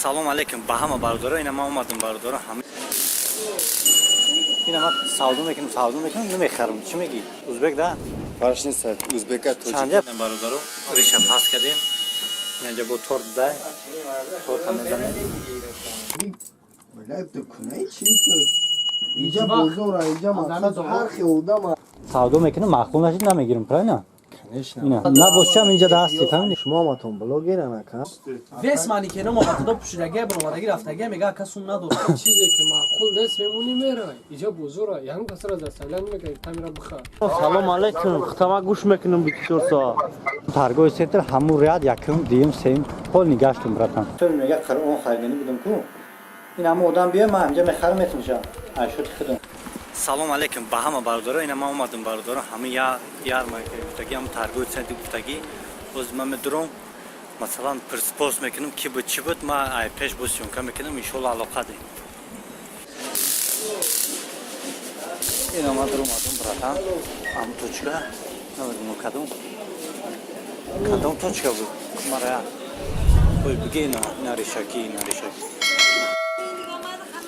Салом алейкум ба ҳама бародаро. Ина ман омадам бародаро ҳама. Ина ман савдо мекунам, намехарам. Чӣ меги? Узбек да? Фарш нест, узбека тоҷик. Чанҷа бародаро. Риша пас кардем. Инҷа бо торт дай. Торт ҳам мезанем. Блядь, ты кунай чи ты? Инҷа бозор, инҷа мақсад ҳар хиёдама. Савдо мекунам, маъқул нашид намегирам, правильно? Конечно. Ина. На бошам инҷа дасти, фаҳмидӣ? Шумо матон блогеран ака. Вес мани ке намо вақто пушидаге бромадаги рафтаге мега касун надор. چیزی که معقول نیست میمونی میره اینجا بزرگه یعنی کسر از سیلان میگه تعمیر بخیر Салом алейкум. Хитама гӯш мекунам 24 соат. Таргои сентр ҳамун ряд якум, дуюм, сеюм пол нигаштум братан. То мега Қуръон хайдани будам ку. Ин ҳама одам биё ман инҷа мехарам метунша. Ай шуд худам. Салом алейкум ба ҳама бародаро. Ина ман омадам бародаро ҳама ярмарка гуфтагӣ, ҳама таргои сентр гуфтагӣ. Боз ман медурам масалан пирспос мекунам ки буд чӣ буд ман ай пеш бо сёмка мекунам иншоалло алоқа дем. Ина ман дурмадам братан. Ам точка. Намедонам кадом точка буд. Мара ой биге ина решаки.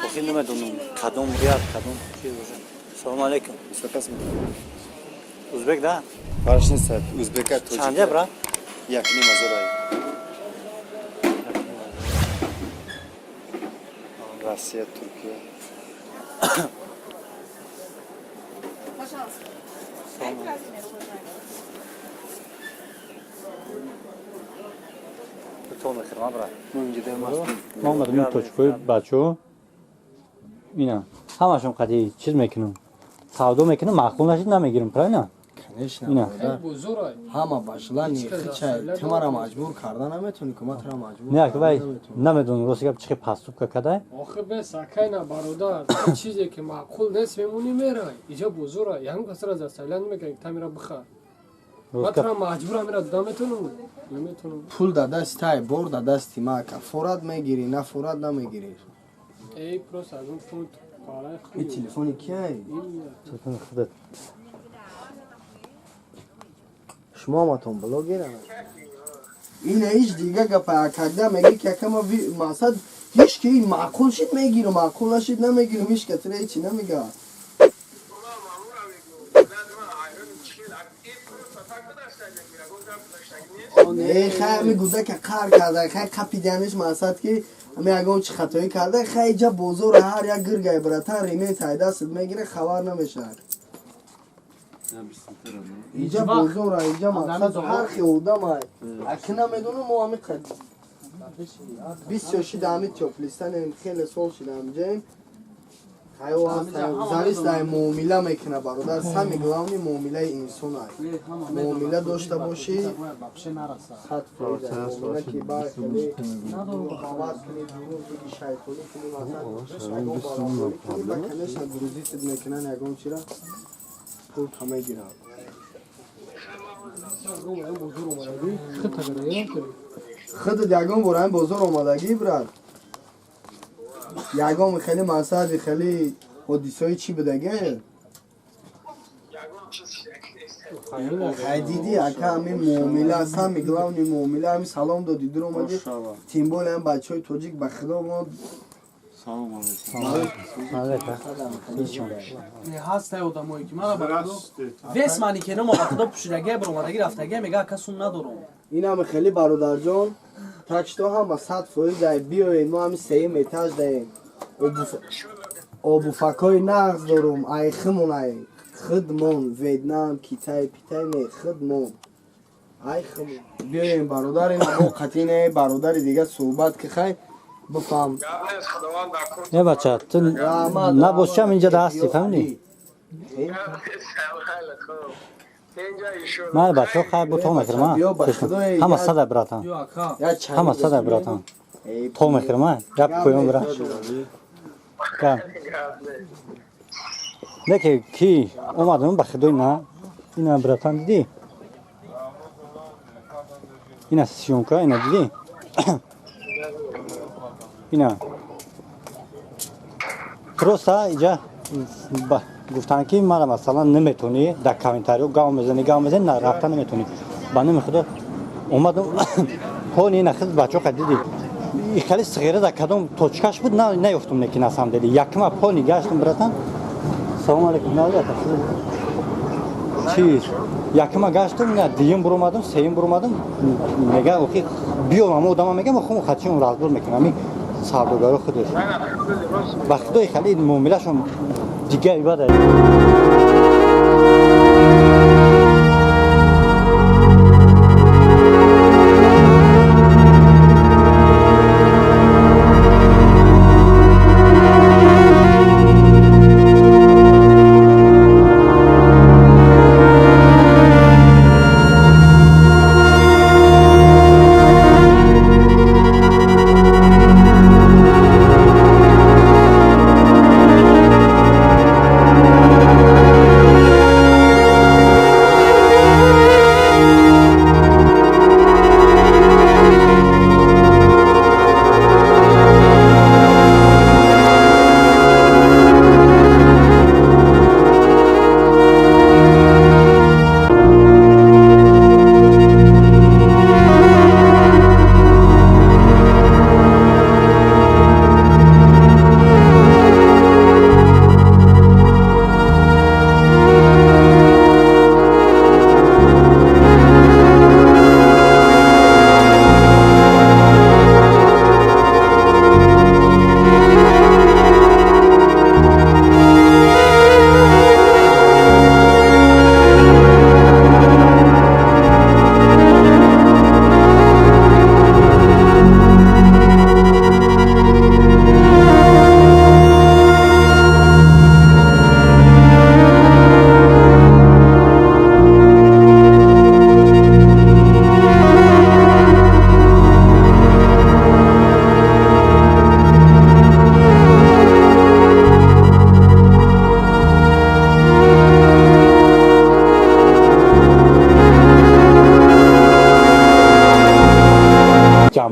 Охи намедонам кадом ряд, кадом чӣ бошад. Салом алейкум. Узбек да? Фарш нест, узбека тоҷик. Чанҷа брат? Якним азорай. Россия, Туркия. То мехирма брат. Ман инҷа дамастам. Ма омадам ин точкаи бачаҳо. Ина ҳамашон қади чиз мекунам. Савдо мекунам, маъқул нашид намегирам, правильно? Конечно. Ина. خیلی بزرگه Ҳама башла нехичай. Ты мара маҷбур карда наметуни, ки матра маҷбур. Не акбай намедонам рост гап чиқи пастубка кадай. آخه بس اکینا برادر چیزی که معقول نیست میمونی میره اینجا بزرگه یعنی کسر از سیلان میگه تعمیر بخیر Рост гап مثلا مجبور میره نمیتونم Пул да дасти тай, бор да дасти мака. Форад мегири, на форад намегири. ای پروس از اون فون پاره И خیلی телефони кияй? телефони худат. Шумо матон блогеран. Ина ҳеҷ дига гапа кагда меги ки якама масад ҳеҷ ки маъқул шид мегиру, маъқул нашид намегиру, ҳеҷ катира ҳечи намега. хай ами гуда ки қар карда, хай қапиданиш масад ки ами ягон чи хатоӣ карда, хай ҷа бозор ҳар як гиргай братан ремей тай дастат мегире хабар намешавад. اینجا بزرگه اینجا مقصد هر خیودم اکی نمیدونم ما همی قد 26 همی تیوپلیستان خیلی سال شده همجاییم خیو هست زنیست در معامله میکنه برادر سمی گلاونی معامله انسان های معامله داشته باشی خط فریده معامله که باید خیلی باید کنی دورون بگی شیطانی کنی مثلا اگه برامانی کنی بکنش هم دروزی سید میکنن یکم چی را پول همه گیرن خود یگان برای بازار آمدگی برد یگان خیلی مسئله خیلی حدیثای چی بدگه خیلی دیدی اکا همین معامله است هم میگلاونی معامله همین سلام دادی در اومدی تیمبول هم بچه های توجیک بخدا ما Не ҳастай одамое ки мана барадо вес мани ке намо вақто пушидаге бромадаги рафтаге мега касун надорам. این همه خیلی برادر جان تکشتا هم با 100% دهیم بیایید ما همین 3 ایتاژ دهیم آبوفکای نغز دارم ایخمون ای خدمون ویتنام کیتای پیتای نه خدمون ایخمون بیایید برادر این ما قطعی نه برادر دیگه صحبت که خیلی بفهم نه بچه تو نباشم اینجا دستی فهمیدی؟ من بچه ها خیلی با تو میکرم همه صده براتم همه صده براتم تو میکرم گپ کویم برا کم نه که کی اومدم به خدای نه اینا براتم دیدی اینا سیونکا اینا دیدی اینا просто اینجا گفتن که مرا مثلا نمیتونی در کامنتاریو گام میزنی نه رفتن نمیتونی با نمیخواد اومدم هونی نخست بچه ها دیدی خیلی صغیره در کدام توچکش بود نه نیفتم نکی نسام دیدی یکم پا نگاشتم براتن سلام علیکم نه چیز یکم گاشتم نه دیم برومادم سیم برومادم میگه اوکی بیام اما آدم میگه خودم خودم راضی میکنم می سابقه خودش وقتی خیلی معاملهشون دیگه ایباده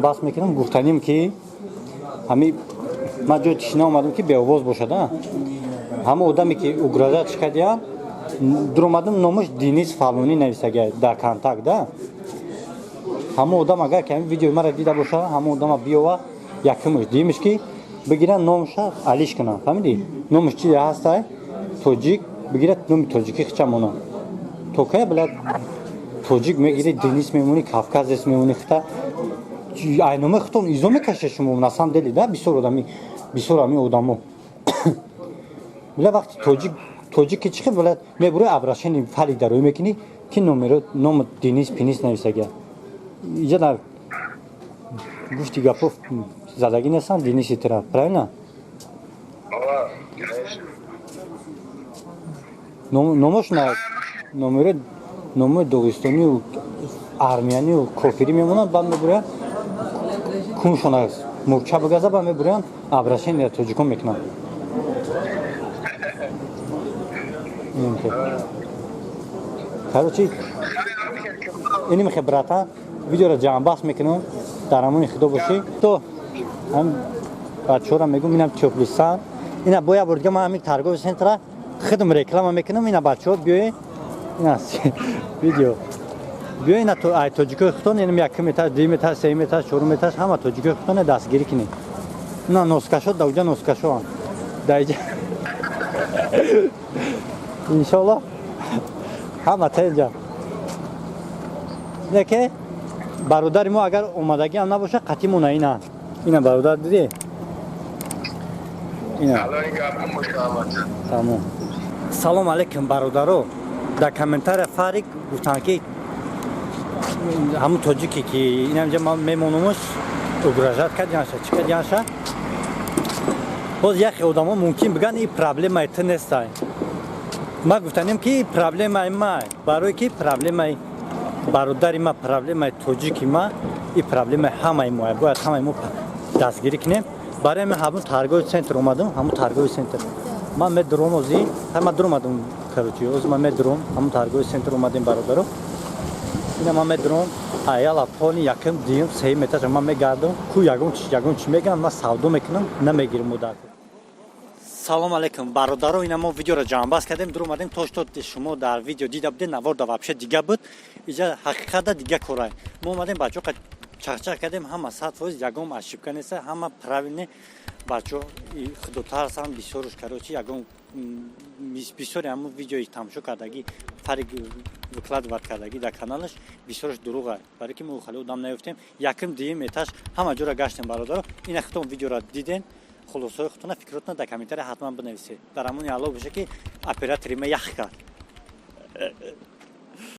جنباس میکنم گفتنیم که همین ما جو تشنا اومدم که به آواز باشه همه آدمی که اوگرازا چکدیم در اومدم نامش دینیس فلونی نویسه در کانتاکت ده همه آدم اگر که این ویدیو مرا دیده باشه همه آدم بیاوا یکمش دیمش که بگیرن نامش علیش کنن فهمیدی نامش چی هست توجیک بگیرد نام توجیکی خچمونه تو که بلد توجیک میگیری دینیس میمونی کافکاز میمونی خطا aynamı xton izome kaşeşim nasam deli da bir soru adamı bile vakti tocik ki çıkıp böyle me buraya abraşeni fali dar ömekini ki nom deniz penis neyse gel icada guşti gapov zadagi nesan deniz itira правильно номошна номер Дагестани армяни кофири мемонанд бам мебурад куншона мурча бигаза бам мебуранд абрашен тоҷикон мекунанд короче ини мехе брата видеоро ҷамъбаҳс мекунам дар амони худо бошӣ то ҳам бачаҳоро мегӯм инам чӯплисан ина боя бурдига ман ҳамин торгови центра худам реклама мекунам ина бачаҳо биёе ина видео بیاین تو ای توجیکای خودتون اینم یک متر 2 متر 3 متر 4 متر همه توجیکای خودتون دستگیری کنید نه نسکاشو دوجا نسکاشو دایجا ان شاء الله همه تنجا نکه برادر ما اگر اومدگی هم نباشه قطعیمون اینا اینا برادر دیدی اینا تمام سلام علیکم برادرو در کامنتار فارق گفتن که همون توجیکی که اینم ما میمونمش اوگراژات کردیانشه چی کردیانشه باز یک آدما ممکن بگن این پرابلم ایت نیست ما گفتنیم که پرابلم ما برای که پرابلم برادر ما پرابلم توجیکی ما این پرابلم همه ما باید همه ما دستگیری کنیم برای من همون تارگوی سنتر اومدم همون تارگوی سنتر من مدرون ازی هم درون اومدم کاروچی از من مدرون همون تارگوی سنتر اومدیم برادرو اینا من مدرون ایالا پونی یکم دیم 3 متر من میگردم کو یگون چی میگن من سودا میکنم نمیگیرم مدت سلام علیکم برادرو اینا ما ویدیو رو جانباز کردیم در اومدیم توش شما در ویدیو دیده بودین نوارد واپشه دیگه بود اینجا حقیقت دیگه کارای ما اومدیم بچه‌ها чахчах кардем, ҳама 100% ягон ошибка нест, ҳама правильне бачаҳо худотарсан бисёрш карочи ягон бисёри ҳамн видеои тамошо кардаги фарик выкладывать кардаги дар каналаш бисёрш дуруға, барои ки мо хали одам наёфтем, яким диим этаж ҳама ҷоро гаштем бародаро. Ина худтон видеоро диден, хулосаи худтона фикротона дар комментария ҳатман бинависед. Дар ҳамони аъло боша ки оператори ма ях кард.